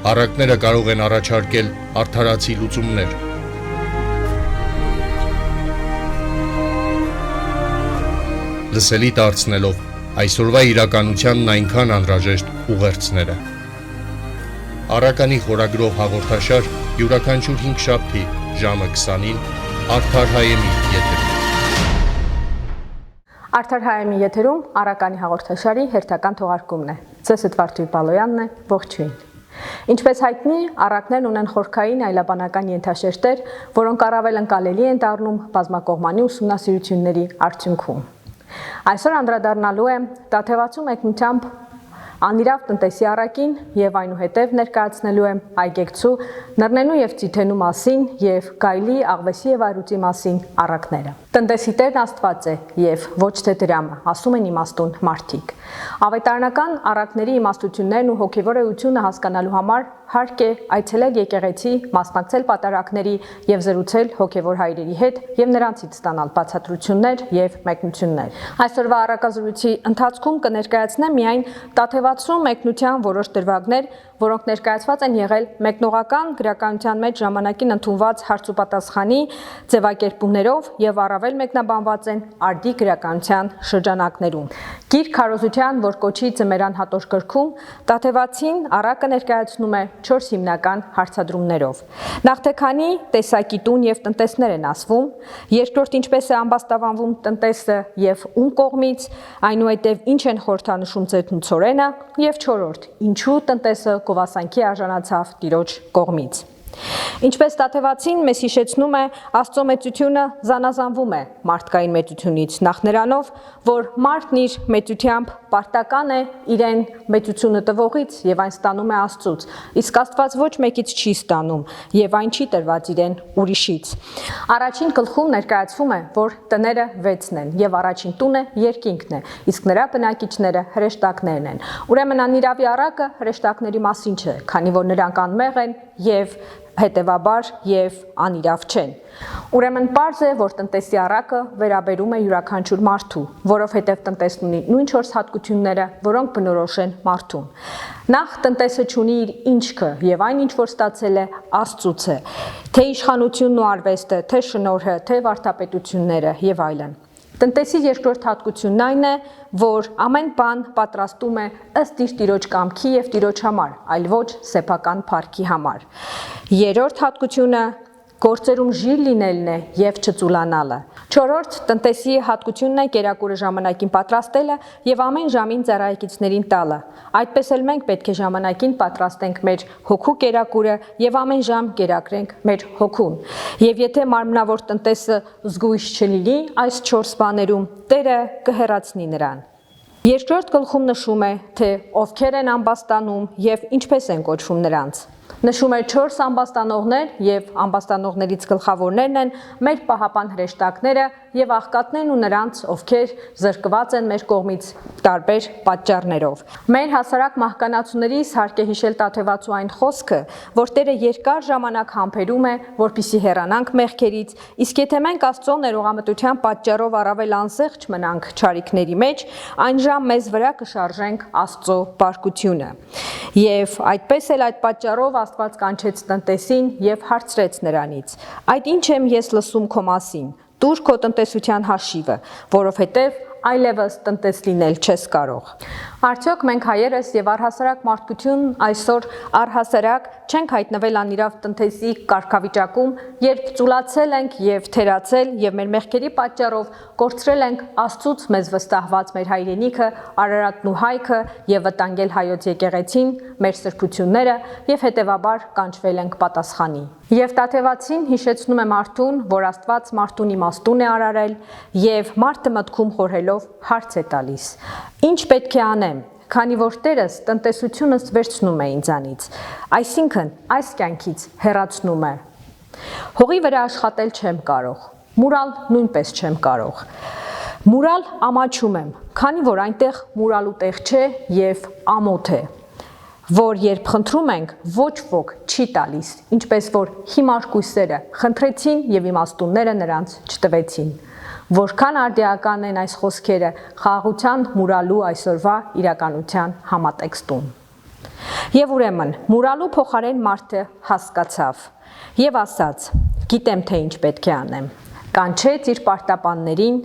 Առակները կարող են առաջարկել արդարացի լուծումներ։ Լսելի դարձնելով այսօրվա իրականությանն այնքան անհրաժեշտ ուղերձները։ Առականի խորագրով հաղորդաշար յուրաքանչյուր 5 շաբթի ժամը 20-ին Արդար Հայեմի եթերում։ Արդար Հայեմի եթերում Առականի հաղորդաշարի հերթական թողարկումն է։ Ձեզ հետ Վարդուհի Պալոյանն է, ողջույն։ Ինչպես հայտնի, առակներն ունեն խորքային այլաբանական ենթաշերտեր, որոնք առավել ընկալելի են դառնում բազմակողմանի ուսումնասիրությունների արդյունքում։ Այսօր անդրադառնալու եմ Տաթևացու մեկնությամբ անիրավ տնտեսի առակին եւ այնուհետեւ ներկայացնելու եմ այգեկցու նռնենու եւ ծիթենու մասին եւ գայլի, աղվեսի եւ այրուծի մասին առակները։ Տնտեսի տերն Աստված է եւ ոչ թե դրամը, ասում են իմաստուն մարդիկ։ Ավետարանական առակների իմաստություններն ու հոգեվոր էությունը հասկանալու համար հարկ է այցելել եկեղեցի, մասնակցել պատարակների եւ զրուցել հոգեվոր հայրերի հետ եւ նրանցից ստանալ բացատրություններ եւ մեկնություններ։ Այսօրվա առակազրույցի ընթացքում կներկայացնեմ միայն Տաթևացու մեկնության որոշ դրվագներ, որոնք ներկայացված են եղել մեկնողական գրականության մեջ ժամանակին ընդունված հարցուպատասխանի ձևակերպումներով եւ առավել մեկնաբանված են արդի գրականության շրջանակներում։ Գիրք քարոզության, որ կոչի Ձմեռան հատոր գրքում, Տաթևացին առակը ներկայացնում է 4 հիմնական հարցադրումներով։ Նախ թե քանի տեսակի տուն եւ տնտեսներ են ասվում, երկրորդ ինչպես է ամբաստավանվում տնտեսը եւ ում կողմից, այնուհետեւ ինչ են խորհրդանշում ծեթնուցորենը եւ չորրորդ ինչու տնտեսը գովասանքի արժանացավ տիրոջ կողմից։ Ինչպես Տաթևացին մեզ հիշեցնում է, Աստծո մեծությունը զանազանվում է մարդկային մեծությունից, նախ նրանով, որ մարդն իր մեծությամբ պարտական է իրեն մեծությունը տվողից եւ այն ստանում է Աստծուց, իսկ Աստված ոչ մեկից չի ստանում եւ այն չի տրված իրեն ուրիշից։ Առաջին գլխում ներկայացվում է, որ տները 6-ն են եւ առաջին տունը երկինքն է, իսկ նրա բնակիչները հրեշտակներն են։ Ուրեմն անիրավի առակը հրեշտակների մասին չէ, քանի որ նրանք անմեղ են եւ հետևաբար եւ անիրավ չեն։ Ուրեմն պարզ է, որ տնտեսի առակը վերաբերում է յուրաքանչյուր մարդու, որովհետև տնտեսն ունի նույն 4 հատկությունները, որոնք բնորոշ են մարդուն։ Նախ տնտեսը ունի իր ինչքը եւ այն ինչ որ ստացել է Աստծուց է, թե իշխանությունն ու արվեստը, թե շնորհը, թե վարդապետությունները եւ այլն։ Տնտեսի երկրորդ հատկությունն այն է, որ ամեն բան պատրաստում է ըստ իր տիրոջ կամքի եւ տիրոջ համար, այլ ոչ սեփական փառքի համար։ Երրորդ հատկությունը գործերում ժիր լինելն է եւ չծուլանալը։ Չորրորդ տնտեսի հատկությունն է կերակուրը ժամանակին պատրաստելը եւ ամեն ժամին ծառայեկիցներին տալը։ Այդպես էլ մենք պետք է ժամանակին պատրաստենք մեր հոգու կերակուրը եւ ամեն ժամ կերակրենք մեր հոգուն։ Եվ եթե մարմնավոր տնտեսը զգույշ չլինի այս 4 բաներում, Տերը կհեռացնի նրան։ Երկրորդ գլխում նշում է, թե ովքեր են ամբաստանում եւ ինչպես են կոչվում նրանց։ Նշում է 4 ամբաստանողներ եւ ամբաստանողներից գլխավորներն են մեր պահապան հրեշտակները եւ աղքատներն ու նրանց, ովքեր զրկված են մեր կողմից տարբեր պատճառներով։ Մեր հասարակ մահկանացուներից հարկ է հիշել Տաթևացու այն խոսքը, որ Տերը երկար ժամանակ համբերում է, որպիսի հեռանանք մեղքերից, իսկ եթե մենք Աստծո ներողամտության պատճառով առավել անզեղչ մնանք չարիքների մեջ, այն ժամ մեզ վրա կշարժենք Աստծո բարկությունը։ Եվ այդպես էլ այդ պատճառով Աստված կանչեց տնտեսին եւ հարցրեց նրանից. «Այդ ինչ եմ ես լսում քո մասին, տուր քո տնտեսության հաշիվը, որովհետեւ այլևս տնտես լինել չես կարող»։ Արդյոք մենք հայերս եւ առհասարակ մարդկություն այսօր առհասարակ չենք հայտնվել անիրավ տնտեսի կարգավիճակում, երբ ծուլացել ենք եւ թերացել եւ մեր մեղքերի պատճառով կորցրել ենք Աստծուց մեզ վստահված մեր հայրենիքը, Արարատն ու Հայքը եւ վտանգել հայոց եկեղեցին, մեր սրբությունները եւ հետեւաբար կանչվել ենք պատասխանի։ Եվ Տաթևացին հիշեցնում է մարդուն, որ Աստված մարդուն իմաստուն է արարել եւ մարդը մտքում խորհելով հարց է տալիս. «Ինչ պետք է անեմ, քանի որ Տերս տնտեսությունս վերցնում է ինձանից, այսինքն այս կյանքից հեռացնում է։ Հողի վրա աշխատել չեմ կարող, մուրալ նույնպես չեմ կարող։ Մուրալ ամաչում եմ, քանի որ այնտեղ մուրալու տեղ չէ եւ ամոթ է, որ երբ խնդրում ենք, ոչ ոք չի տալիս, ինչպես որ հիմար կույսերը խնդրեցին եւ իմաստունները նրանց չտվեցին։ Որքան արդիական են այս խոսքերը խաղաղության մուրալու այսօրվա իրականության համատեքստում։ Եվ ուրեմն մուրալու փոխարեն մարդը հասկացավ եւ ասաց. «Գիտեմ, թե ինչ պետք է անեմ»։ Կանչեց իր պարտապաններին,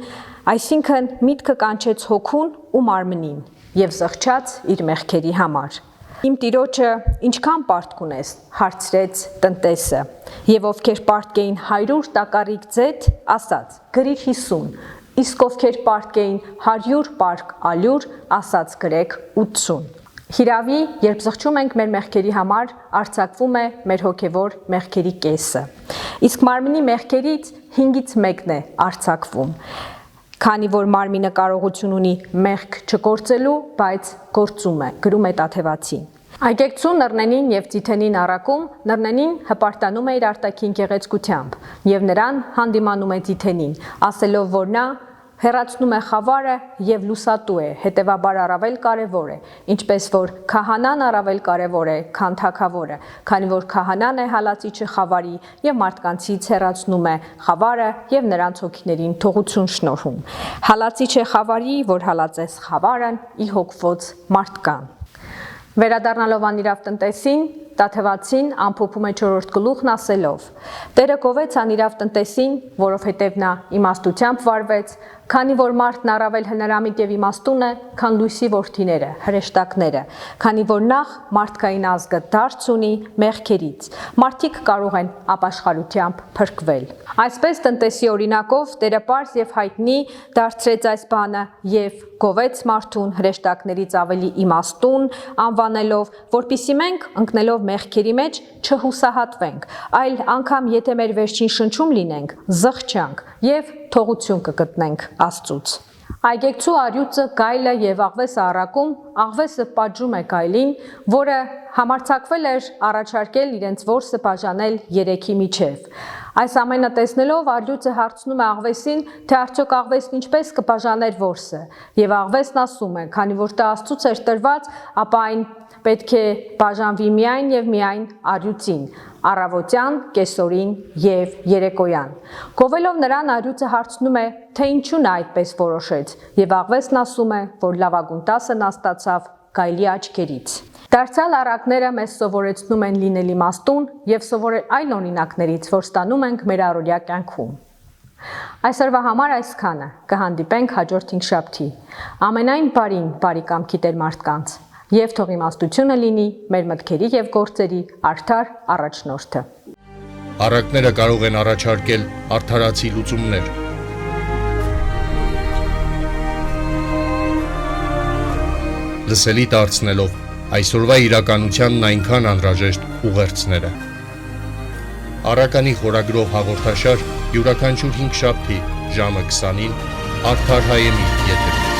այսինքն միտքը կանչեց հոգուն ու մարմնին եւ զղջաց իր մեղքերի համար։ Իմ տիրոջը ինչքան պարտք ունես, հարցրեց տնտեսը, եւ ովքեր պարտք էին 100 տակառիկ ձեթ, ասաց. գրիր 50, իսկ ովքեր պարտք էին 100 պարկ ալյուր, ասաց գրեք 80։ Հիրավի, երբ զղջում ենք մեր մեղքերի համար, արձակվում է մեր հոգևոր մեղքերի կեսը, իսկ մարմնի մեղքերից 5-ից 1-ն է արձակվում, քանի որ մարմինը կարողություն ունի մեղք չգործելու, բայց գործում է, գրում է Տաթևացին։ Այգեկցու նռնենին եւ ձիթենին առակում նռնենին հպարտանում է իր արտաքին գեղեցկությամբ եւ նրան հանդիմանում է ձիթենին, ասելով, որ նա հեռացնում է խավարը եւ լուսատու է, հետեւաբար առավել կարեւոր է, ինչպես որ քահանան առավել կարեւոր է, քան թագավորը, քանի որ քահանան է հալածիչը խավարի եւ մարդկանցից հեռացնում է խավարը եւ նրանց հոգիներին թողություն շնորհում։ Հալածիչ է խավարի, որ հալածես խավարն ի հոգված մարդկան։ Վերադառնալով անիրավ տնտեսին, Տաթևացին ամփոփում է 4-րդ գլուխն ասելով. Տերը գովեց անիրավ տնտեսին, որովհետև նա իմաստությամբ վարվեց, քանի որ մարդն առավել հնարամիտ եւ իմաստուն է, քան լույսի որդիները, հրեշտակները, քանի որ նախ մարդկային ազգը դարձ ունի մեղքերից, մարդիկ կարող են ապաշխարությամբ փրկվել։ Այսպես տնտեսի օրինակով Տերը պարզ եւ հայտնի դարձրեց այս բանը եւ գովեց մարդուն հրեշտակներից ավելի իմաստուն անվանելով, որpիսի մենք ընկնելով մեղքերի մեջ չհուսահատվենք, այլ անգամ եթե մեր վերջին շնչում լինենք, զղջանք եւ թողություն կգտնենք Աստծուց։ Այգեկցու արյուծը գայլը եւ աղվեսը առակում, աղվեսը պատժում է գայլին, որը համարձակվել էր առաջարկել իրենց որսը բաժանել 3-ի միջև։ Այս ամենը տեսնելով արյուծը հարցնում է աղվեսին, թե արդյոք աղվեսն ինչպես կբաժաներ որսը, եւ աղվեսն ասում է, քանի որ դա Աստծուց էր տրված, ապա այն պետք է բաժանվի միայն եւ միայն արյուծին, առավոտյան, կեսօրին եւ երեկոյան։ Գովելով նրան արյուծը հարցնում է, թե ինչու նա այդպես որոշեց, եւ աղվեսն ասում է, որ լավագույն 10-ը նա ստացավ գայլի աչքերից։ Դարձյալ առակները մեզ սովորեցնում են լինել իմաստուն եւ սովորել այլ օրինակներից, որ ստանում ենք մեր առօրյա կյանքում։ Այսօրվա համար այսքանը, կհանդիպենք հաջորդ հինգշաբթի։ Ամենայն բարին, բարի կամքի Տեր մարդկանց, եւ թող իմաստությունը լինի մեր մտքերի եւ գործերի արդար առաջնորդը։ Առակները կարող են առաջարկել արդարացի լուծումներ։ Լսելի դարձնելով այսօրվա իրականությանն այնքան անհրաժեշտ ուղերձները։ Առականի խորագրով հաղորդաշար յուրաքանչյուր հինգշաբթի ժամը 20-ին Արդար Հայեմի եթերում։